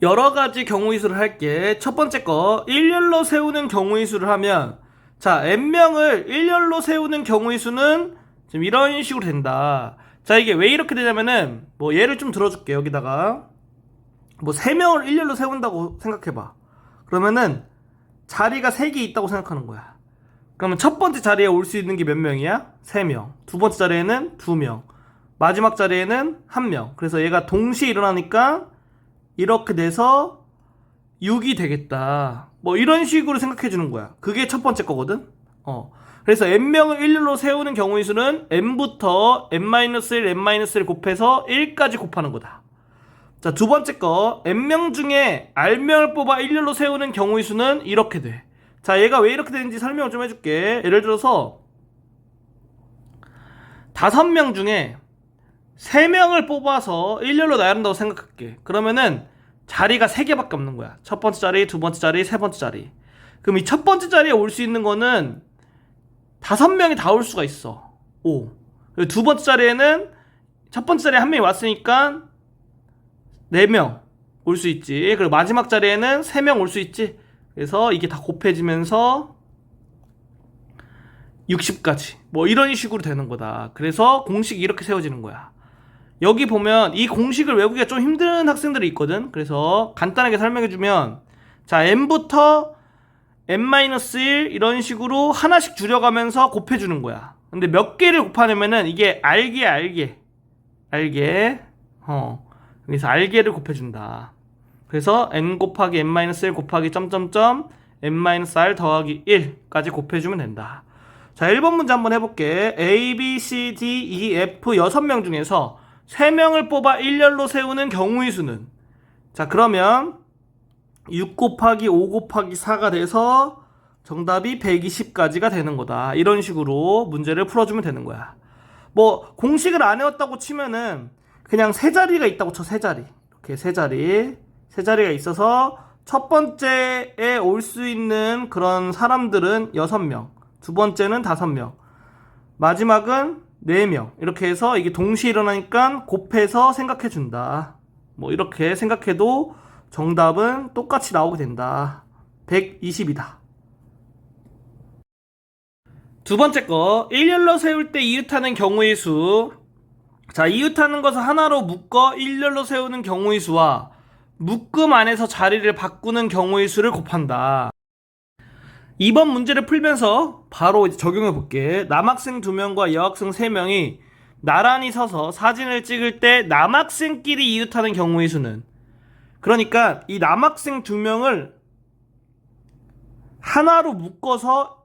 여러 가지 경우의 수를 할게. 첫 번째 거, 일렬로 세우는 경우의 수를 하면, 자, n명을 일렬로 세우는 경우의 수는 지금 이런 식으로 된다. 자, 이게 왜 이렇게 되냐면은, 뭐, 예를 좀 들어줄게, 여기다가. 뭐, 3명을 일렬로 세운다고 생각해봐. 그러면은, 자리가 3개 있다고 생각하는 거야. 그러면 첫 번째 자리에 올 수 있는 게 몇 명이야? 3명. 두 번째 자리에는 2명. 마지막 자리에는 1명. 그래서 얘가 동시에 일어나니까, 이렇게 돼서 6이 되겠다. 뭐 이런 식으로 생각해 주는 거야. 그게 첫 번째 거거든. 그래서 n명을 일렬로 세우는 경우의 수는 n부터 n-1, n-1을 곱해서 1까지 곱하는 거다. 자, 두 번째 거, n명 중에 r명을 뽑아 일렬로 세우는 경우의 수는 이렇게 돼. 자, 얘가 왜 이렇게 되는지 설명을 좀 해줄게. 예를 들어서 5명 중에 3명을 뽑아서 일렬로 나열한다고 생각할게. 그러면은 자리가 3개밖에 없는 거야. 첫 번째 자리, 두 번째 자리, 세 번째 자리. 그럼 이 첫 번째 자리에 올 수 있는 거는 5명이 다 올 수가 있어. 오. 그리고 두 번째 자리에는 첫 번째 자리에 1명이 왔으니까 4명 올 수 있지. 그리고 마지막 자리에는 3명 올 수 있지. 그래서 이게 다 곱해지면서 60까지. 뭐 이런 식으로 되는 거다. 그래서 공식이 이렇게 세워지는 거야. 여기 보면 이 공식을 외우기가 좀 힘든 학생들이 있거든. 그래서 간단하게 설명해주면, 자, n부터 n-1 이런 식으로 하나씩 줄여가면서 곱해주는 거야. 근데 몇 개를 곱하냐면은 이게 알게 그래서 알게를 곱해준다. 그래서 n 곱하기 n-1 곱하기 점점점 n-r 더하기 1까지 곱해주면 된다. 자, 1번 문제 한번 해볼게. A, B, C, D, E, F 6명 중에서 3명을 뽑아 일렬로 세우는 경우의 수는, 자, 그러면 6 곱하기 5 곱하기 4가 돼서 정답이 120까지가 되는 거다. 이런 식으로 문제를 풀어주면 되는 거야. 뭐 공식을 안 외웠다고 치면은 그냥 세 자리가 있다고 쳐. 세 자리. 이렇게 세 자리가 있어서 첫 번째에 올 수 있는 그런 사람들은 6명, 두 번째는 5명, 마지막은 4명. 이렇게 해서 이게 동시에 일어나니까 곱해서 생각해 준다. 뭐 이렇게 생각해도 정답은 똑같이 나오게 된다. 120이다. 두 번째 거, 일렬로 세울 때 이웃하는 경우의 수. 자, 이웃하는 것을 하나로 묶어 일렬로 세우는 경우의 수와 묶음 안에서 자리를 바꾸는 경우의 수를 곱한다. 이번 문제를 풀면서 바로 이제 적용해 볼게. 남학생 2명과 여학생 3명이 나란히 서서 사진을 찍을 때 남학생끼리 이웃하는 경우의 수는, 그러니까 이 남학생 2명을 하나로 묶어서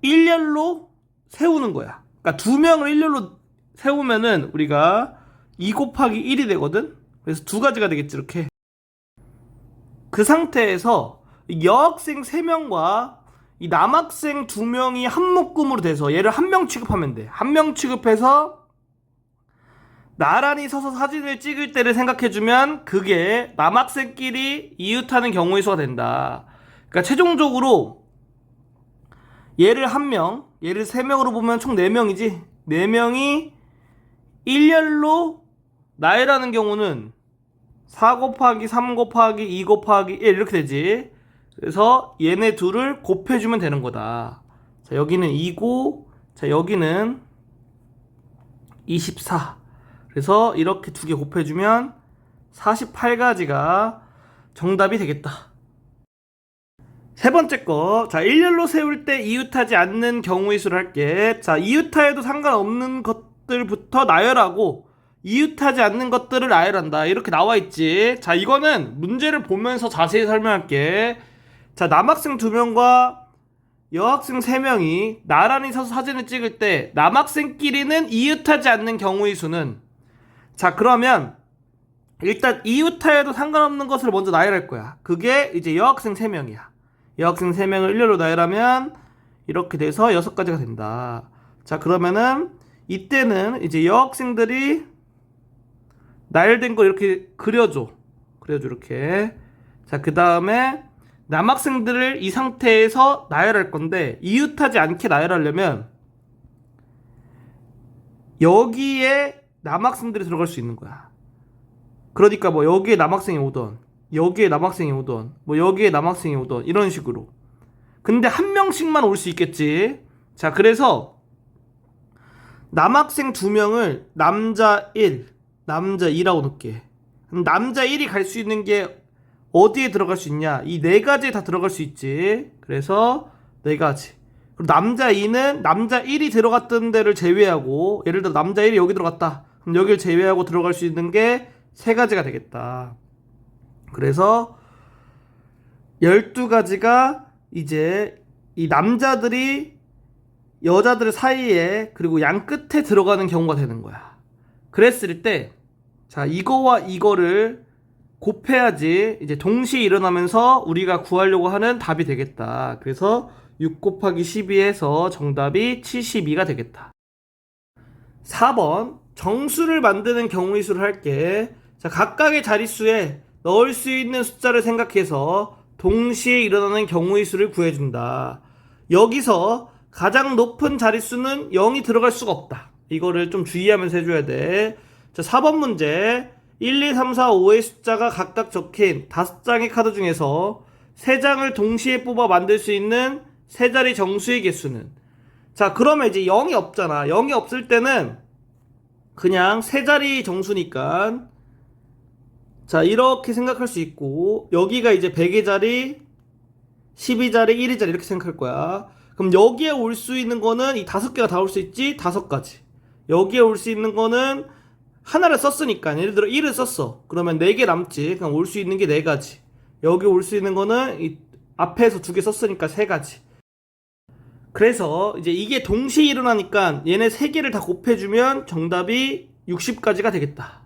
일렬로 세우는 거야. 그러니까 2명을 일렬로 세우면은 우리가 2 곱하기 1이 되거든. 그래서 두 가지가 되겠지. 이렇게 그 상태에서 여학생 3명과 이 남학생 2명이 한 묶음으로 돼서 얘를 한 명 취급하면 돼. 한 명 취급해서 나란히 서서 사진을 찍을 때를 생각해주면 그게 남학생끼리 이웃하는 경우의 수가 된다. 그러니까 최종적으로 얘를 1명, 얘를 3명으로 보면 총 4명이지. 4명이 일렬로 나열하는 경우는 4 곱하기 3 곱하기 2 곱하기 1 이렇게 되지. 그래서 얘네 둘을 곱해주면 되는 거다. 자, 여기는 2고, 자, 여기는 24. 그래서 이렇게 두 개 곱해주면 48가지가 정답이 되겠다. 세 번째 거, 자, 일렬로 세울 때 이웃하지 않는 경우의 수를 할게. 자, 이웃하여도 상관없는 것들부터 나열하고 이웃하지 않는 것들을 나열한다. 이렇게 나와 있지. 자, 이거는 문제를 보면서 자세히 설명할게. 자, 남학생 2명과 여학생 3명이 나란히 서서 사진을 찍을 때 남학생끼리는 이웃하지 않는 경우의 수는, 자, 그러면 일단 이웃하여도 상관없는 것을 먼저 나열할 거야. 그게 이제 여학생 3명이야. 여학생 3명을 일렬로 나열하면 이렇게 돼서 6가지가 된다. 자, 그러면은 이때는 이제 여학생들이 나열된 거 이렇게 그려줘. 이렇게. 자, 그 다음에 남학생들을 이 상태에서 나열할 건데, 이웃하지 않게 나열하려면 여기에 남학생들이 들어갈 수 있는 거야. 그러니까 뭐 여기에 남학생이 오던, 여기에 남학생이 오던, 뭐 여기에 남학생이 오던, 이런 식으로. 근데 한 명씩만 올 수 있겠지. 자, 그래서 남학생 2명을 남자 1, 남자 2라고 놓을게. 그럼 남자 1이 갈 수 있는 게 어디에 들어갈 수 있냐? 이 4가지에 다 들어갈 수 있지. 그래서 4가지. 그리고 남자 2는 남자 1이 들어갔던 데를 제외하고, 예를 들어 남자 1이 여기 들어갔다. 그럼 여기를 제외하고 들어갈 수 있는 게 3가지가 되겠다. 그래서 12가지가 이제 이 남자들이 여자들 사이에 그리고 양 끝에 들어가는 경우가 되는 거야. 그랬을 때, 자, 이거와 이거를 곱해야지 이제 동시에 일어나면서 우리가 구하려고 하는 답이 되겠다. 그래서 6 곱하기 12에서 정답이 72가 되겠다. 4번 정수를 만드는 경우의 수를 할게. 자, 각각의 자릿수에 넣을 수 있는 숫자를 생각해서 동시에 일어나는 경우의 수를 구해준다. 여기서 가장 높은 자릿수는 0이 들어갈 수가 없다. 이거를 좀 주의하면서 해줘야 돼. 자, 4번 문제. 1, 2, 3, 4, 5의 숫자가 각각 적힌 5장의 카드 중에서 3장을 동시에 뽑아 만들 수 있는 3자리 정수의 개수는? 자, 그러면 이제 0이 없잖아. 0이 없을 때는 그냥 3자리 정수니까, 자, 이렇게 생각할 수 있고, 여기가 이제 100의 자리, 12자리, 1의 자리 이렇게 생각할 거야. 그럼 여기에 올 수 있는 거는 이 5개가 다 올 수 있지? 5가지. 여기에 올 수 있는 거는 하나를 썼으니까, 예를 들어 1을 썼어. 그러면 4개 남지. 그럼 올 수 있는 게 4가지. 여기 올 수 있는 거는 이 앞에서 2개 썼으니까 3가지. 그래서 이제 이게 동시에 일어나니까 얘네 3개를 다 곱해주면 정답이 60가지가 되겠다.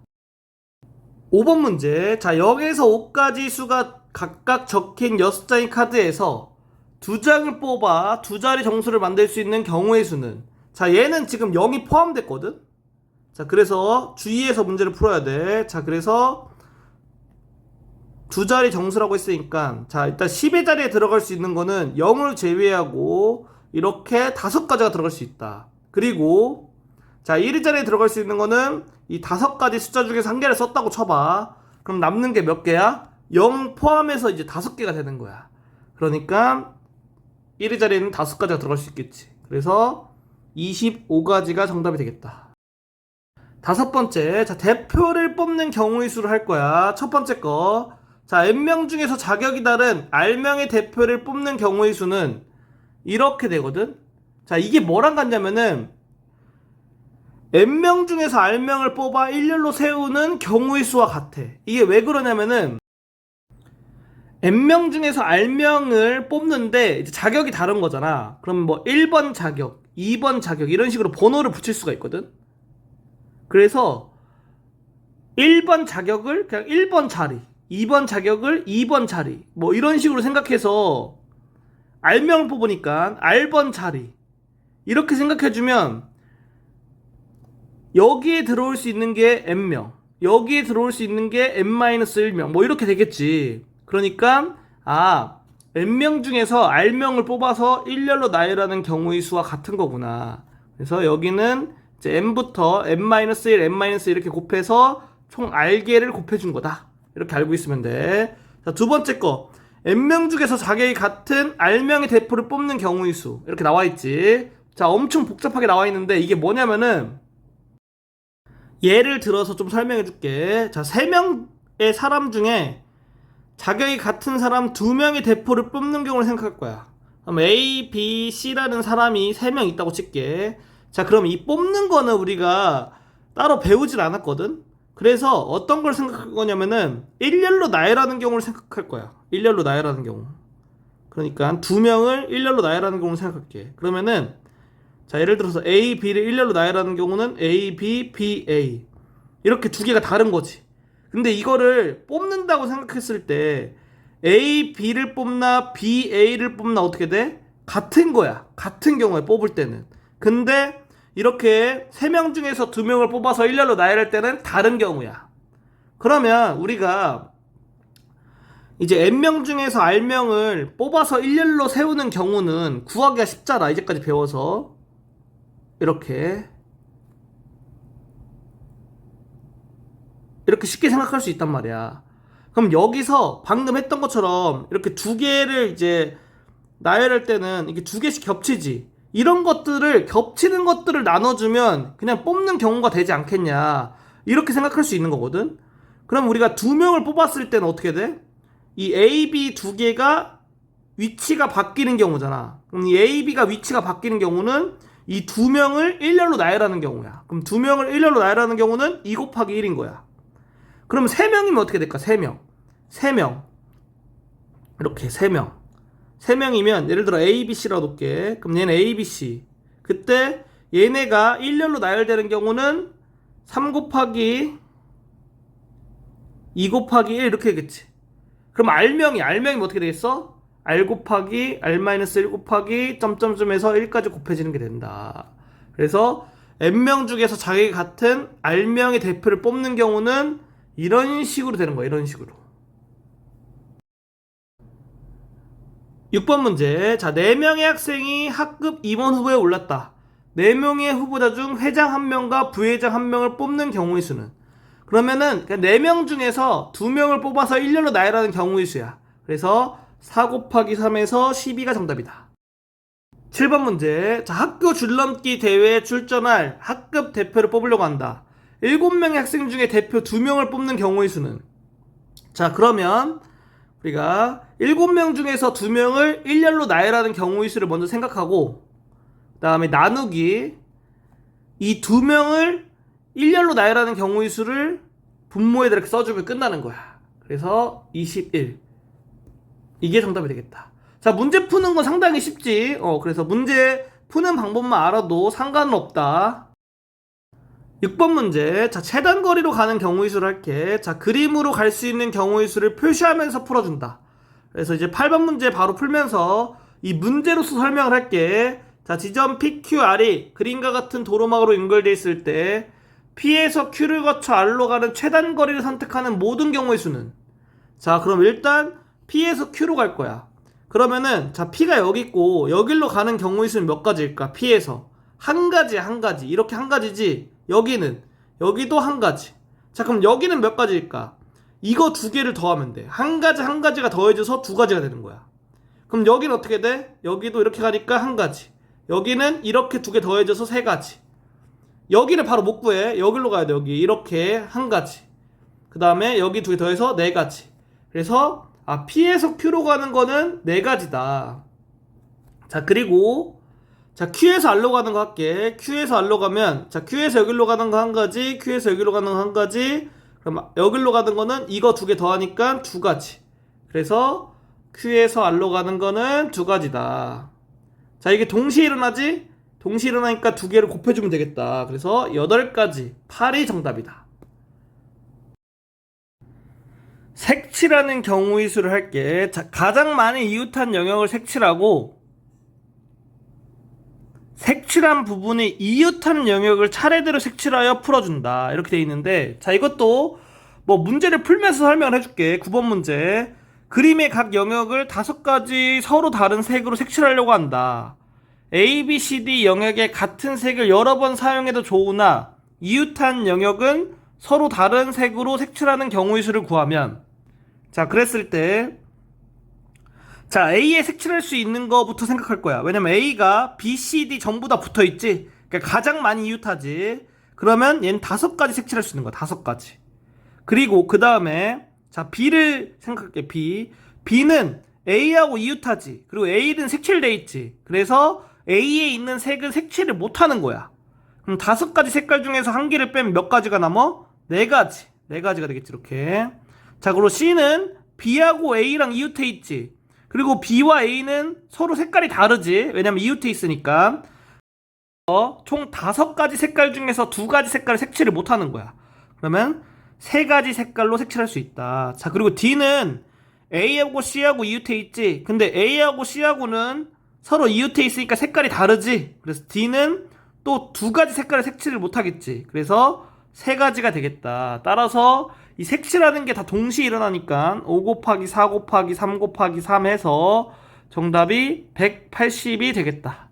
5번 문제. 자, 0에서 5까지 수가 각각 적힌 6장의 카드에서 2장을 뽑아 2자리 정수를 만들 수 있는 경우의 수는? 자, 얘는 지금 0이 포함됐거든? 자, 그래서 주의해서 문제를 풀어야 돼. 자, 그래서 2자리 정수라고 했으니까, 자, 일단 10의 자리에 들어갈 수 있는 거는 0을 제외하고 이렇게 5가지가 들어갈 수 있다. 그리고 자, 1의 자리에 들어갈 수 있는 거는 이 5가지 숫자 중에서 1개를 썼다고 쳐봐. 그럼 남는 게 몇 개야? 0 포함해서 이제 5개가 되는 거야. 그러니까 1의 자리에는 5가지가 들어갈 수 있겠지. 그래서 25가지가 정답이 되겠다. 5번째, 자, 대표를 뽑는 경우의 수를 할 거야. 첫 번째 거. 자, N명 중에서 자격이 다른 R명의 대표를 뽑는 경우의 수는 이렇게 되거든. 자, 이게 뭐랑 같냐면은 N명 중에서 R명을 뽑아 일렬로 세우는 경우의 수와 같아. 이게 왜 그러냐면은 N명 중에서 R명을 뽑는데 이제 자격이 다른 거잖아. 그럼 뭐 1번 자격, 2번 자격 이런 식으로 번호를 붙일 수가 있거든. 그래서 1번 자격을 그냥 1번 자리, 2번 자격을 2번 자리, 뭐 이런 식으로 생각해서 R명을 뽑으니까 R번 자리 이렇게 생각해주면 여기에 들어올 수 있는 게 N명, 여기에 들어올 수 있는 게 N-1명 뭐 이렇게 되겠지. 그러니까 N명 중에서 R명을 뽑아서 일렬로 나열하는 경우의 수와 같은 거구나. 그래서 여기는 이제 N부터 N-1, N-1 이렇게 곱해서 총 R개를 곱해준 거다. 이렇게 알고 있으면 돼. 자, 두 번째 거. N명 중에서 자격이 같은 R명의 대표를 뽑는 경우의 수. 이렇게 나와 있지. 자, 엄청 복잡하게 나와 있는데 이게 뭐냐면은 예를 들어서 좀 설명해 줄게. 자, 3명의 사람 중에 자격이 같은 사람 2명의 대표를 뽑는 경우를 생각할 거야. 그럼 A, B, C라는 사람이 3명 있다고 칠게. 자, 그럼 이 뽑는 거는 우리가 따로 배우질 않았거든? 그래서 어떤 걸 생각할 거냐면은 일렬로 나열하는 경우를 생각할 거야. 일렬로 나열하는 경우. 그러니까 2명을 일렬로 나열하는 경우를 생각할게. 그러면은 자, 예를 들어서 A, B를 일렬로 나열하는 경우는 A, B, B, A 이렇게 2개가 다른 거지. 근데 이거를 뽑는다고 생각했을 때 A, B를 뽑나 B, A를 뽑나 어떻게 돼? 같은 거야. 같은 경우에 뽑을 때는. 근데 이렇게 3명 중에서 2명을 뽑아서 일렬로 나열할 때는 다른 경우야. 그러면 우리가 이제 N명 중에서 R명을 뽑아서 일렬로 세우는 경우는 구하기가 쉽잖아. 이제까지 배워서. 이렇게 이렇게 쉽게 생각할 수 있단 말이야. 그럼 여기서 방금 했던 것처럼 이렇게 두 개를 이제 나열할 때는 이게 두 개씩 겹치지. 이런 것들을 겹치는 것들을 나눠주면 그냥 뽑는 경우가 되지 않겠냐. 이렇게 생각할 수 있는 거거든. 그럼 우리가 두 명을 뽑았을 때는 어떻게 돼? 이 A, B 두 개가 위치가 바뀌는 경우잖아. 그럼 이 A, B가 위치가 바뀌는 경우는 이 두 명을 일렬로 나열하는 경우야. 그럼 두 명을 일렬로 나열하는 경우는 2 곱하기 1인 거야. 그럼 3명이면 어떻게 될까? 3명. 3명. 이렇게 3명. 3명이면 예를 들어 A, B, C라고 놓을게. 그럼 얘는 A, B, C. 그때 얘네가 일렬로 나열되는 경우는 3 곱하기 2 곱하기 1 이렇게 되겠지. 그럼 R명이면 어떻게 되겠어? R 곱하기 R-1 곱하기 점점점에서 1까지 곱해지는 게 된다. 그래서 N명 중에서 자기 같은 R명의 대표를 뽑는 경우는 이런 식으로 되는 거야. 이런 식으로. 6번 문제. 자, 4명의 학생이 학급 임원 후보에 올랐다. 4명의 후보자 중 회장 1명과 부회장 1명을 뽑는 경우의 수는? 그러면은 4명 중에서 2명을 뽑아서 일렬로 나열하는 경우의 수야. 그래서 4 곱하기 3에서 12가 정답이다. 7번 문제. 자, 학교 줄넘기 대회에 출전할 학급 대표를 뽑으려고 한다. 7명의 학생 중에 대표 2명을 뽑는 경우의 수는? 자, 그러면 우리가 7명 중에서 2명을 일렬로 나열하는 경우의 수를 먼저 생각하고, 그 다음에 나누기, 이 2명을 일렬로 나열하는 경우의 수를 분모에다 이렇게 써주면 끝나는 거야. 그래서 21. 이게 정답이 되겠다. 자, 문제 푸는 건 상당히 쉽지. 그래서 문제 푸는 방법만 알아도 상관은 없다. 6번 문제. 자, 최단거리로 가는 경우의 수를 할게. 자, 그림으로 갈 수 있는 경우의 수를 표시하면서 풀어준다. 그래서 이제 8번 문제 바로 풀면서 이 문제로서 설명을 할게. 자, 지점 PQR이 그림과 같은 도로막으로 연결되어 있을 때 P에서 Q를 거쳐 R로 가는 최단거리를 선택하는 모든 경우의 수는? 자, 그럼 일단 P에서 Q로 갈 거야. 그러면은 자, P가 여기 있고 여기로 가는 경우의 수는 몇 가지일까? P에서 한 가지야. 한 가지. 이렇게 한 가지지. 여기도 한 가지. 자, 그럼 여기는 몇 가지일까? 이거 두 개를 더하면 돼. 한 가지가 더해져서 두 가지가 되는 거야. 그럼 여기는 어떻게 돼? 여기도 이렇게 가니까 한 가지. 여기는 이렇게 두 개 더해져서 세 가지. 여기를 바로 못 구해. 여기로 가야 돼. 여기 이렇게 한 가지. 그 다음에 여기 두 개 더해서 네 가지. 그래서 P에서 Q로 가는 거는 네 가지다. 자, 그리고 자, Q에서 R로 가는 거 할게. Q에서 R로 가면 자, Q에서 여기로 가는 거 한 가지, Q에서 여기로 가는 거 한 가지. 그럼 여기로 가는 거는 이거 두 개 더하니까 두 가지. 그래서 Q에서 R로 가는 거는 두 가지다. 자, 이게 동시에 일어나지? 동시에 일어나니까 두 개를 곱해주면 되겠다. 그래서 8가지, 8이 정답이다. 색칠하는 경우의 수를 할게. 자, 가장 많이 이웃한 영역을 색칠하고 색칠한 부분이 이웃한 영역을 차례대로 색칠하여 풀어준다. 이렇게 돼 있는데, 자, 이것도 뭐 문제를 풀면서 설명을 해줄게. 9번 문제. 그림의 각 영역을 5가지 서로 다른 색으로 색칠하려고 한다. A, B, C, D 영역의 같은 색을 여러 번 사용해도 좋으나 이웃한 영역은 서로 다른 색으로 색칠하는 경우의 수를 구하면, 자, 그랬을 때 자, A에 색칠할 수 있는 거부터 생각할 거야. 왜냐면 A가 B, C, D 전부 다 붙어있지. 그러니까 가장 많이 이웃하지. 그러면 얘는 5가지 색칠할 수 있는 거야. 5가지. 그리고 그 다음에 자, B를 생각할게. B는 A하고 이웃하지. 그리고 A는 색칠돼 있지. 그래서 A에 있는 색은 색칠을 못하는 거야. 그럼 5가지 색깔 중에서 한 개를 빼면 몇 가지가 남아? 4가지. 4가지가 되겠지. 이렇게. 자, 그리고 C는 B하고 A랑 이웃해 있지. 그리고 B와 A는 서로 색깔이 다르지. 왜냐면 이웃해 있으니까. 총 5가지 색깔 중에서 2가지 색깔을 색칠을 못하는 거야. 그러면 3가지 색깔로 색칠할 수 있다. 자, 그리고 D는 A하고 C하고 이웃해 있지. 근데 A하고 C하고는 서로 이웃해 있으니까 색깔이 다르지. 그래서 D는 또 2가지 색깔을 색칠을 못하겠지. 그래서 3가지가 되겠다. 따라서 이 색칠하는 게 다 동시에 일어나니까 5 곱하기 4 곱하기 3 곱하기 3 해서 정답이 180이 되겠다.